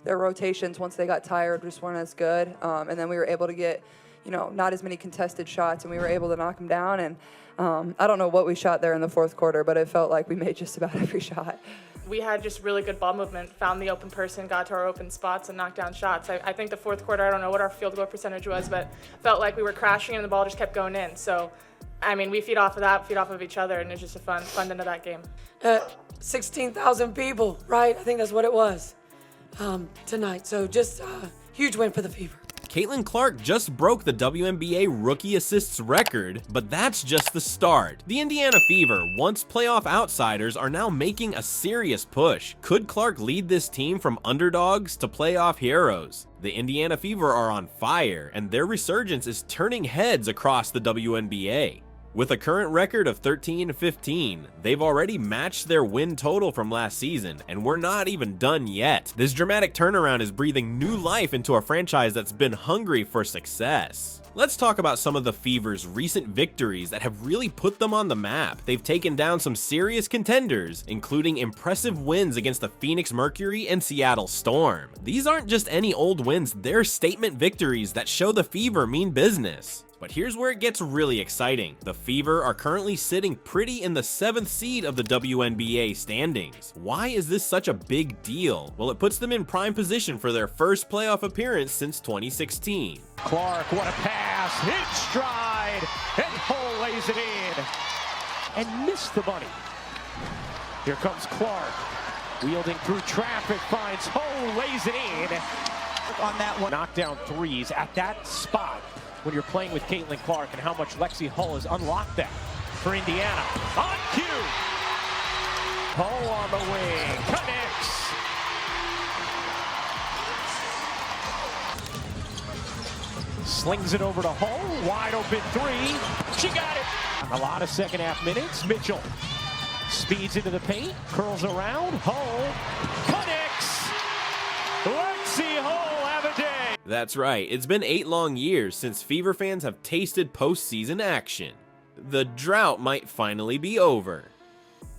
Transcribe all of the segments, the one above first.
their rotations, once they got tired, just weren't as good. And then we were able to get, not as many contested shots, and we were able to knock them down. And I don't know what we shot there in the fourth quarter, but it felt like we made just about every shot. We had just really good ball movement, found the open person, got to our open spots, and knocked down shots. I think the fourth quarter, I don't know what our field goal percentage was, but felt like we were crashing and the ball just kept going in. So, I mean, we feed off of that, feed off of each other, and it's just a fun end of that game. 16,000 people, right? I think that's what it was tonight. So just a huge win for the Fever. Caitlin Clark just broke the WNBA rookie assists record, but that's just the start. The Indiana Fever, once playoff outsiders, are now making a serious push. Could Clark lead this team from underdogs to playoff heroes? The Indiana Fever are on fire, and their resurgence is turning heads across the WNBA. With a current record of 13-15, they've already matched their win total from last season, and we're not even done yet. This dramatic turnaround is breathing new life into a franchise that's been hungry for success. Let's talk about some of the Fever's recent victories that have really put them on the map. They've taken down some serious contenders, including impressive wins against the Phoenix Mercury and Seattle Storm. These aren't just any old wins, they're statement victories that show the Fever mean business. But here's where it gets really exciting. The Fever are currently sitting pretty in the 7th seed of the WNBA standings. Why is this such a big deal? Well, it puts them in prime position for their first playoff appearance since 2016. Clark, what a pass, hit stride, and Hull lays it in, and missed the bunny. Here comes Clark, wielding through traffic, finds Hull, lays it in. On that one, knockdown threes at that spot. When you're playing with Caitlin Clark and how much Lexi Hull has unlocked that for Indiana. On cue! Hull on the wing, connects. Slings it over to Hull, wide open three. She got it! A lot of second half minutes. Mitchell speeds into the paint, curls around, Hull connects! Lexi Hull have a day! That's right, it's been 8 long years since Fever fans have tasted postseason action. The drought might finally be over.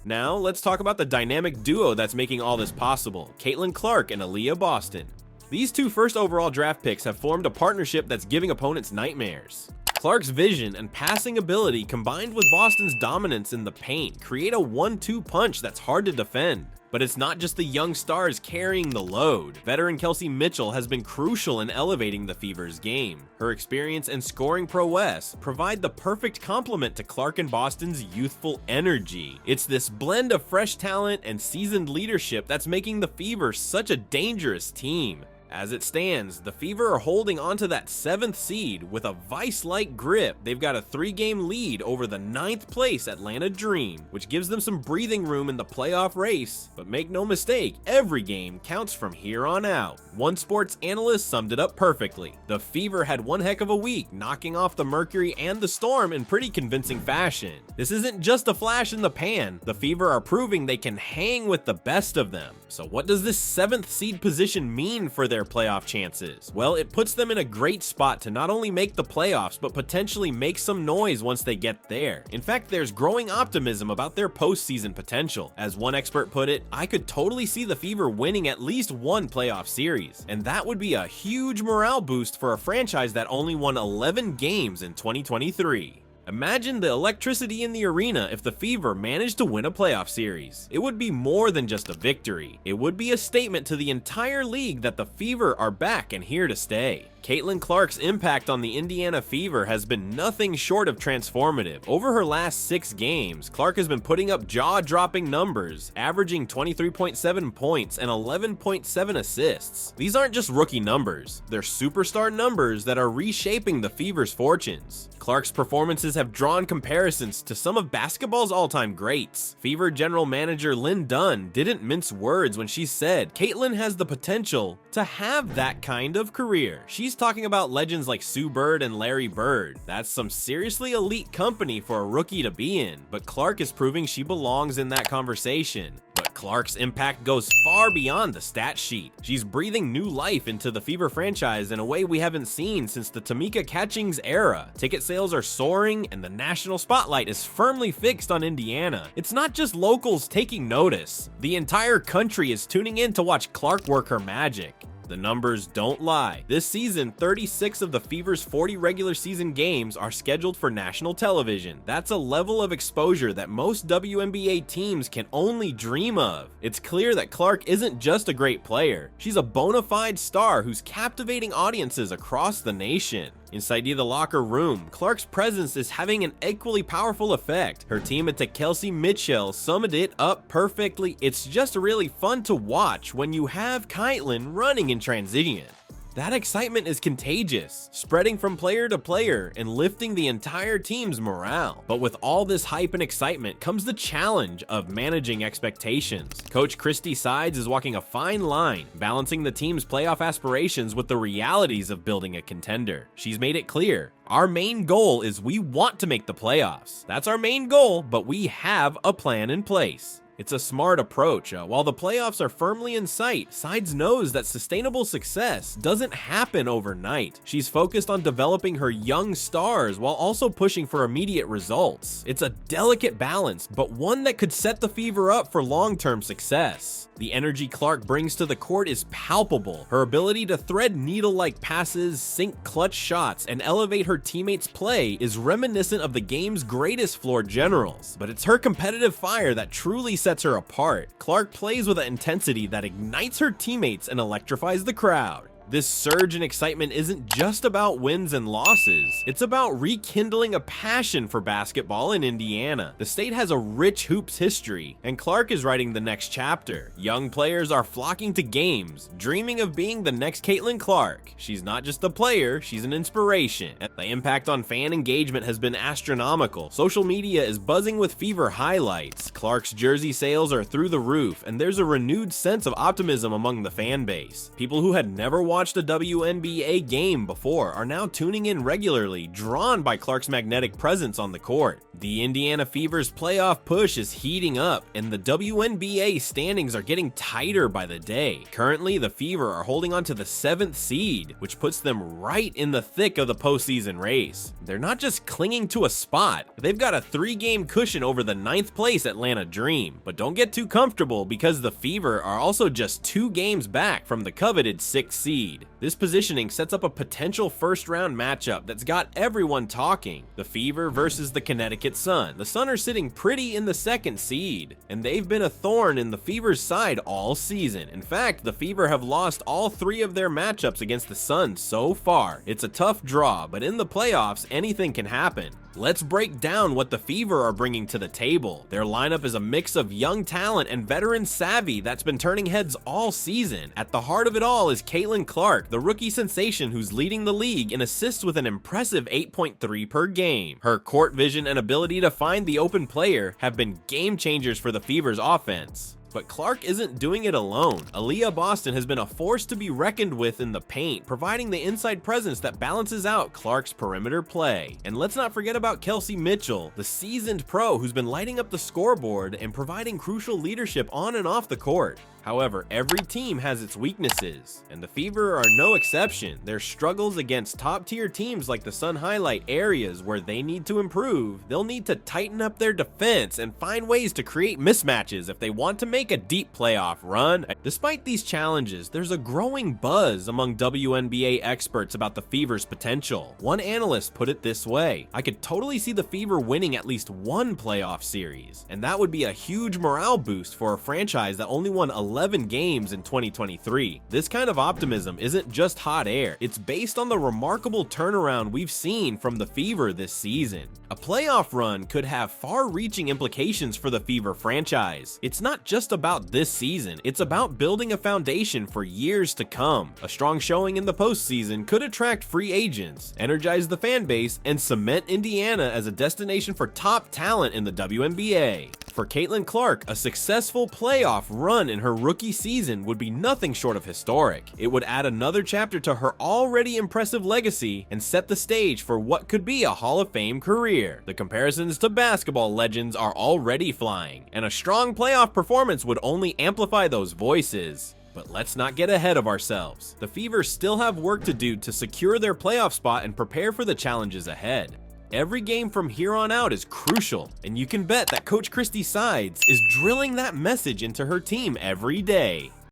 Now, let's talk about the dynamic duo that's making all this possible, Caitlin Clark and Aaliyah Boston. These two first overall draft picks have formed a partnership that's giving opponents nightmares. Clark's vision and passing ability combined with Boston's dominance in the paint create a 1-2 punch that's hard to defend. But it's not just the young stars carrying the load. Veteran Kelsey Mitchell has been crucial in elevating the Fever's game. Her experience and scoring prowess provide the perfect complement to Clark and Boston's youthful energy. It's this blend of fresh talent and seasoned leadership that's making the Fever such a dangerous team. As it stands, the Fever are holding onto that 7th seed with a vice-like grip. They've got a 3-game lead over the 9th place Atlanta Dream, which gives them some breathing room in the playoff race. But make no mistake, every game counts from here on out. One sports analyst summed it up perfectly. The Fever had one heck of a week, knocking off the Mercury and the Storm in pretty convincing fashion. This isn't just a flash in the pan. The Fever are proving they can hang with the best of them. So what does this 7th seed position mean for their playoff chances? Well, it puts them in a great spot to not only make the playoffs, but potentially make some noise once they get there. In fact, there's growing optimism about their postseason potential. As one expert put it, I could totally see the Fever winning at least one playoff series, and that would be a huge morale boost for a franchise that only won 11 games in 2023. Imagine the electricity in the arena if the Fever managed to win a playoff series. It would be more than just a victory. It would be a statement to the entire league that the Fever are back and here to stay. Caitlin Clark's impact on the Indiana Fever has been nothing short of transformative. Over her last 6 games, Clark has been putting up jaw-dropping numbers, averaging 23.7 points and 11.7 assists. These aren't just rookie numbers, they're superstar numbers that are reshaping the Fever's fortunes. Clark's performances have drawn comparisons to some of basketball's all-time greats. Fever general manager Lynn Dunn didn't mince words when she said Caitlin has the potential to have that kind of career. She's talking about legends like Sue Bird and Larry Bird. That's some seriously elite company for a rookie to be in, but Clark is proving she belongs in that conversation. But Clark's impact goes far beyond the stat sheet. She's breathing new life into the Fever franchise in a way we haven't seen since the Tamika Catchings era. Ticket sales are soaring and the national spotlight is firmly fixed on Indiana. It's not just locals taking notice. The entire country is tuning in to watch Clark work her magic. The numbers don't lie. This season, 36 of the Fever's 40 regular season games are scheduled for national television. That's a level of exposure that most WNBA teams can only dream of. It's clear that Clark isn't just a great player. She's a bona fide star who's captivating audiences across the nation. Inside the locker room, Clark's presence is having an equally powerful effect. Her teammate Kelsey Mitchell summed it up perfectly. It's just really fun to watch when you have Caitlin running in transition. That excitement is contagious, spreading from player to player and lifting the entire team's morale. But with all this hype and excitement comes the challenge of managing expectations. Coach Christy Sides is walking a fine line, balancing the team's playoff aspirations with the realities of building a contender. She's made it clear, our main goal is we want to make the playoffs. That's our main goal, but we have a plan in place. It's a smart approach. While the playoffs are firmly in sight, Sides knows that sustainable success doesn't happen overnight. She's focused on developing her young stars while also pushing for immediate results. It's a delicate balance, but one that could set the Fever up for long-term success. The energy Clark brings to the court is palpable. Her ability to thread needle-like passes, sink clutch shots, and elevate her teammates' play is reminiscent of the game's greatest floor generals. But it's her competitive fire that truly sets her apart. Clark plays with an intensity that ignites her teammates and electrifies the crowd. This surge in excitement isn't just about wins and losses. It's about rekindling a passion for basketball in Indiana. The state has a rich hoops history, and Clark is writing the next chapter. Young players are flocking to games, dreaming of being the next Caitlin Clark. She's not just a player, she's an inspiration. The impact on fan engagement has been astronomical. Social media is buzzing with Fever highlights. Clark's jersey sales are through the roof, and there's a renewed sense of optimism among the fan base. People who had never watched a WNBA game before are now tuning in regularly, drawn by Clark's magnetic presence on the court. The Indiana Fever's playoff push is heating up, and the WNBA standings are getting tighter by the day. Currently, the Fever are holding on to the 7th seed, which puts them right in the thick of the postseason race. They're not just clinging to a spot, they've got a 3-game cushion over the 9th place Atlanta Dream. But don't get too comfortable, because the Fever are also just 2 games back from the coveted 6th seed. This positioning sets up a potential first-round matchup that's got everyone talking. The Fever versus the Connecticut Sun. The Sun are sitting pretty in the 2nd seed, and they've been a thorn in the Fever's side all season. In fact, the Fever have lost all 3 of their matchups against the Sun so far. It's a tough draw, but in the playoffs, anything can happen. Let's break down what the Fever are bringing to the table. Their lineup is a mix of young talent and veteran savvy that's been turning heads all season. At the heart of it all is Caitlin Clark, the rookie sensation who's leading the league in assists with an impressive 8.3 per game. Her court vision and ability to find the open player have been game changers for the Fever's offense. But Clark isn't doing it alone. Aaliyah Boston has been a force to be reckoned with in the paint, providing the inside presence that balances out Clark's perimeter play. And let's not forget about Kelsey Mitchell, the seasoned pro who's been lighting up the scoreboard and providing crucial leadership on and off the court. However, every team has its weaknesses, and the Fever are no exception. Their struggles against top-tier teams like the Sun highlight areas where they need to improve. They'll need to tighten up their defense and find ways to create mismatches if they want to make a deep playoff run. Despite these challenges, there's a growing buzz among WNBA experts about the Fever's potential. One analyst put it this way: I could totally see the Fever winning at least one playoff series, and that would be a huge morale boost for a franchise that only won 11 games in 2023. This kind of optimism isn't just hot air, it's based on the remarkable turnaround we've seen from the Fever this season. A playoff run could have far-reaching implications for the Fever franchise. It's not just about this season, it's about building a foundation for years to come. A strong showing in the postseason could attract free agents, energize the fan base, and cement Indiana as a destination for top talent in the WNBA. For Caitlin Clark, a successful playoff run in her rookie season would be nothing short of historic. It would add another chapter to her already impressive legacy and set the stage for what could be a Hall of Fame career. The comparisons to basketball legends are already flying, and a strong playoff performance would only amplify those voices. But let's not get ahead of ourselves. The Fever still have work to do to secure their playoff spot and prepare for the challenges ahead. Every game from here on out is crucial, and you can bet that Coach Christy Sides is drilling that message into her team every day.